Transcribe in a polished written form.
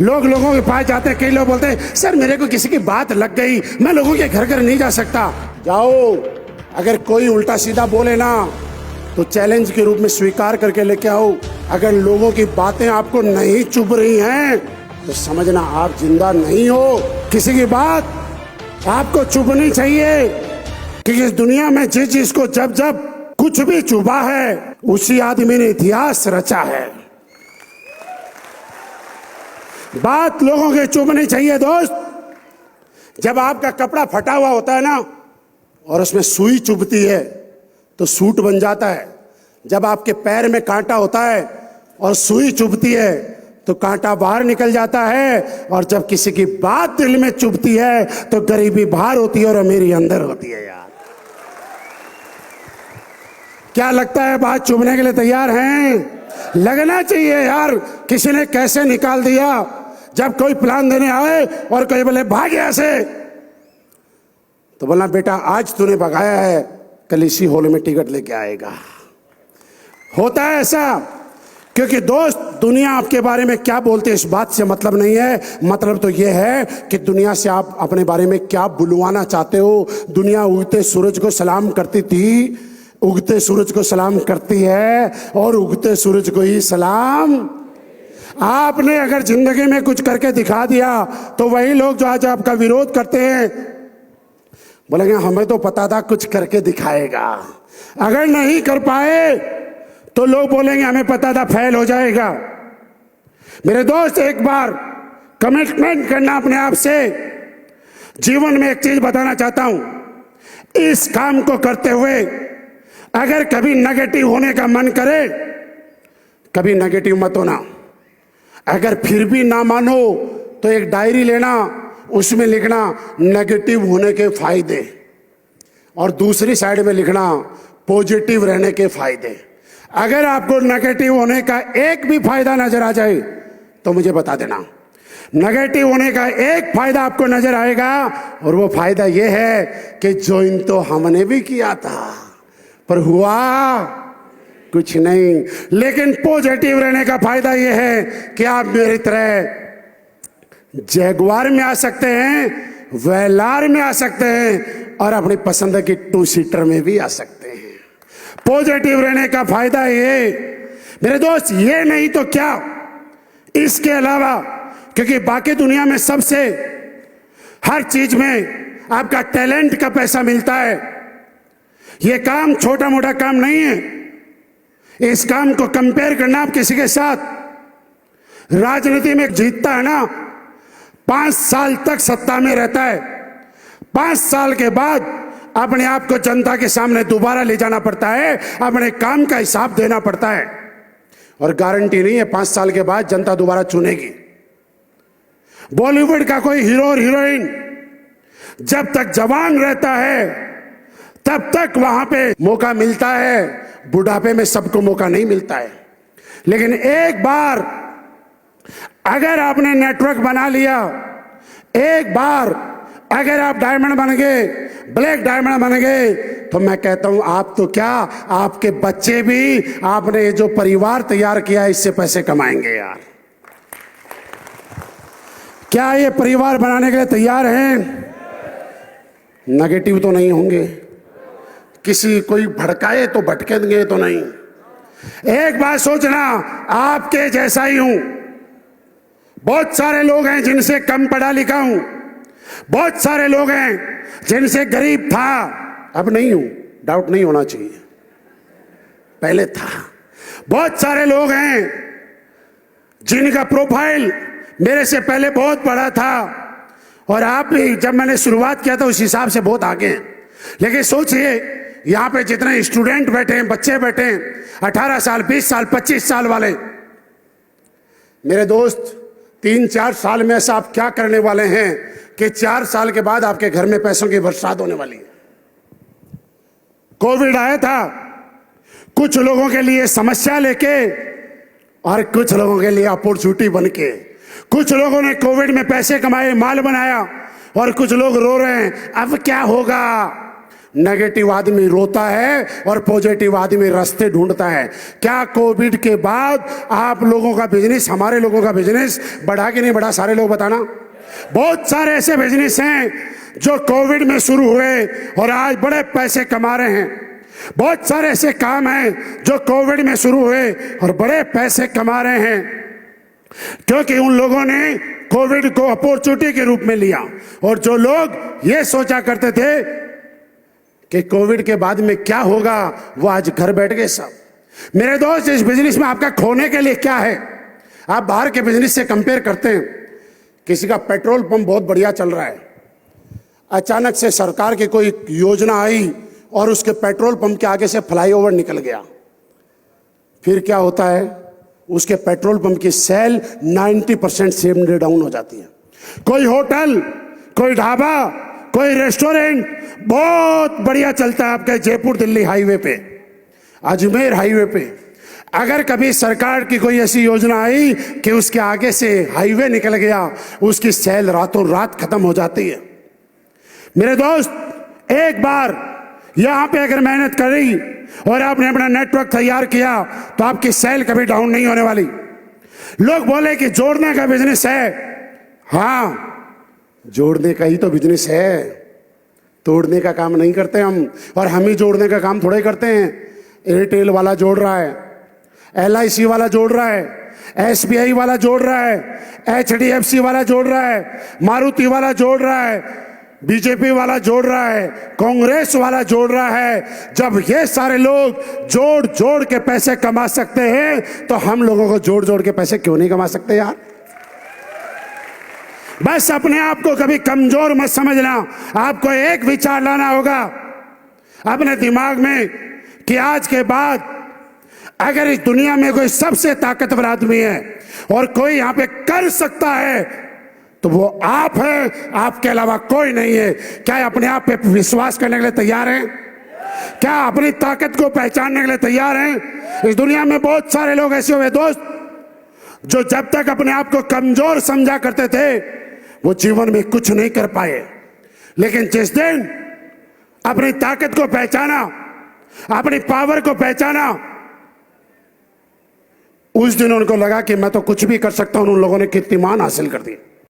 लोगों के पास जाते हैं, कई लोग बोलते हैं सर मेरे को किसी की बात लग गई, मैं लोगों के घर घर नहीं जा सकता। जाओ, अगर कोई उल्टा सीधा बोले ना तो चैलेंज के रूप में स्वीकार करके लेके आओ। अगर लोगों की बातें आपको नहीं चुभ रही हैं तो समझना आप जिंदा नहीं हो। किसी की बात आपको चुभनी चाहिए, क्योंकि इस दुनिया में जिस जिसको जब जब कुछ भी चुभा है उसी आदमी ने इतिहास रचा है। बात लोगों के चुभनी चाहिए दोस्त। जब आपका कपड़ा फटा हुआ होता है ना और उसमें सुई चुभती है तो सूट बन जाता है। जब आपके पैर में कांटा होता है और सुई चुभती है तो कांटा बाहर निकल जाता है। और जब किसी की बात दिल में चुभती है तो गरीबी बाहर होती है और अमीरी अंदर होती है। यार क्या लगता है, बात चुभने के लिए तैयार हैं? लगना चाहिए यार। किसी ने कैसे निकाल दिया, जब कोई प्लान देने आए और कोई बोले भाग यहाँ से, तो बोलना बेटा आज तूने भगाया है, कल इसी हॉल में टिकट लेके आएगा। होता है ऐसा, क्योंकि दोस्त दुनिया आपके बारे में क्या बोलते हैं इस बात से मतलब नहीं है। मतलब तो यह है कि दुनिया से आप अपने बारे में क्या बुलवाना चाहते हो। दुनिया उगते सूरज को सलाम करती थी, उगते सूरज को सलाम करती है और उगते सूरज को ही सलाम। आपने अगर जिंदगी में कुछ करके दिखा दिया तो वही लोग जो आज आपका विरोध करते हैं बोलेंगे हमें तो पता था कुछ करके दिखाएगा। अगर नहीं कर पाए तो लोग बोलेंगे हमें पता था फेल हो जाएगा। मेरे दोस्त, एक बार कमिटमेंट करना अपने आप से। जीवन में एक चीज बताना चाहता हूं, इस काम को करते हुए अगर कभी नेगेटिव होने का मन करे, कभी नेगेटिव मत होना। अगर फिर भी ना मानो तो एक डायरी लेना, उसमें लिखना नेगेटिव होने के फायदे और दूसरी साइड में लिखना पॉजिटिव रहने के फायदे। अगर आपको नेगेटिव होने का एक भी फायदा नजर आ जाए तो मुझे बता देना। नेगेटिव होने का एक फायदा आपको नजर आएगा और वो फायदा ये है कि ज्वाइन तो हमने भी किया था पर हुआ कुछ नहीं। लेकिन पॉजिटिव रहने का फायदा यह है कि आप मेरी तरह जैगुआर में आ सकते हैं, वेलार में आ सकते हैं और अपनी पसंद की 2 सीटर में भी आ सकते हैं। पॉजिटिव रहने का फायदा ये मेरे दोस्त, ये नहीं तो क्या, इसके अलावा, क्योंकि बाकी दुनिया में सबसे हर चीज में आपका टैलेंट का पैसा मिलता है। ये काम छोटा मोटा काम नहीं है। इस काम को कंपेयर करना आप किसी के साथ, राजनीति में जीतता है ना 5 साल तक सत्ता में रहता है, 5 साल के बाद अपने आप को जनता के सामने दोबारा ले जाना पड़ता है, अपने काम का हिसाब देना पड़ता है और गारंटी नहीं है 5 साल के बाद जनता दोबारा चुनेगी। बॉलीवुड का कोई हीरो और हीरोइन जब तक जवान रहता है तब तक वहां पे मौका मिलता है, बुढ़ापे में सबको मौका नहीं मिलता है। लेकिन एक बार अगर आपने नेटवर्क बना लिया, एक बार अगर आप डायमंड बन गए, ब्लैक डायमंड बन गए, तो मैं कहता हूं आप तो क्या, आपके बच्चे भी आपने जो परिवार तैयार किया इससे पैसे कमाएंगे। यार क्या ये परिवार बनाने के लिए तैयार हैं? नेगेटिव तो नहीं होंगे, किसी कोई भड़काए तो भटकेंगे तो नहीं। एक बात सोचना, आपके जैसा ही हूं। बहुत सारे लोग हैं जिनसे कम पढ़ा लिखा हूं, बहुत सारे लोग हैं जिनसे गरीब था, अब नहीं हूं, डाउट नहीं होना चाहिए, पहले था। बहुत सारे लोग हैं जिनका प्रोफाइल मेरे से पहले बहुत बड़ा था और आप भी जब मैंने शुरुआत किया था उस हिसाब से बहुत आगे हैं। लेकिन सोचिए यहां पे जितने स्टूडेंट बैठे हैं, बच्चे बैठे हैं, 18 साल, 20 साल, 25 साल वाले, मेरे दोस्त 3-4 साल में ऐसा आप क्या करने वाले हैं कि 4 साल के बाद आपके घर में पैसों की बरसात होने वाली है। कोविड आया था कुछ लोगों के लिए समस्या लेके और कुछ लोगों के लिए अपॉर्चुनिटी बन के। कुछ लोगों ने कोविड में पैसे कमाए, माल बनाया और कुछ लोग रो रहे हैं अब क्या होगा। नेगेटिव आदमी रोता है और पॉजिटिव आदमी रास्ते ढूंढता है। क्या कोविड के बाद आप लोगों का बिजनेस, हमारे लोगों का बिजनेस बढ़ा कि नहीं बढ़ा? सारे लोग बताना। बहुत सारे ऐसे बिजनेस हैं जो कोविड में शुरू हुए और आज बड़े पैसे कमा रहे हैं। बहुत सारे ऐसे काम हैं जो कोविड में शुरू हुए और बड़े पैसे कमा रहे हैं, क्योंकि उन लोगों ने कोविड को अपॉर्चुनिटी के रूप में लिया। और जो लोग ये सोचा करते थे कि कोविड के बाद में क्या होगा, वो आज घर बैठ गए सब। मेरे दोस्त, इस बिजनेस में आपका खोने के लिए क्या है? आप बाहर के बिजनेस से कंपेयर करते हैं, किसी का पेट्रोल पंप बहुत बढ़िया चल रहा है, अचानक से सरकार की कोई योजना आई और उसके पेट्रोल पंप के आगे से फ्लाईओवर निकल गया, फिर क्या होता है? उसके पेट्रोल पंप की सेल 90% सेम डे डाउन हो जाती है। कोई होटल, कोई ढाबा, कोई रेस्टोरेंट बहुत बढ़िया चलता है आपके जयपुर दिल्ली हाईवे पे, अजमेर हाईवे पे। अगर कभी सरकार की कोई ऐसी योजना आई कि उसके आगे से हाईवे निकल गया, उसकी सेल रातों रात खत्म हो जाती है। मेरे दोस्त, एक बार यहां पे अगर मेहनत करी और आपने अपना नेटवर्क तैयार किया तो आपकी सेल कभी डाउन नहीं होने वाली। लोग बोले कि जोड़ने का बिजनेस है, हाँ जोड़ने का ही तो बिजनेस है, तोड़ने का काम नहीं करते हम। और हम ही जोड़ने का काम थोड़े करते हैं। एयरटेल वाला जोड़ रहा है, LIC वाला जोड़ रहा है, SBI वाला जोड़ रहा है, HDFC वाला जोड़ रहा है, मारुति वाला जोड़ रहा है, बीजेपी वाला जोड़ रहा है, कांग्रेस वाला जोड़ रहा है। जब ये सारे लोग जोड़ जोड़ के पैसे कमा सकते हैं तो हम लोगों को जोड़ जोड़ के पैसे क्यों नहीं कमा सकते यार? बस अपने आप को कभी कमजोर मत समझना। आपको एक विचार लाना होगा अपने दिमाग में कि आज के बाद अगर इस दुनिया में कोई सबसे ताकतवर आदमी है और कोई यहां पे कर सकता है तो वो आप हैं, आपके अलावा कोई नहीं है। क्या अपने आप पे विश्वास करने के लिए तैयार हैं? क्या अपनी ताकत को पहचानने के लिए तैयार हैं? इस दुनिया में बहुत सारे लोग ऐसे हुए दोस्त जो जब तक अपने आप को कमजोर समझा करते थे वो जीवन में कुछ नहीं कर पाए, लेकिन जिस दिन अपनी ताकत को पहचाना, अपनी पावर को पहचाना, उस दिन उनको लगा कि मैं तो कुछ भी कर सकता हूं। उन लोगों ने कीर्तिमान हासिल कर दी।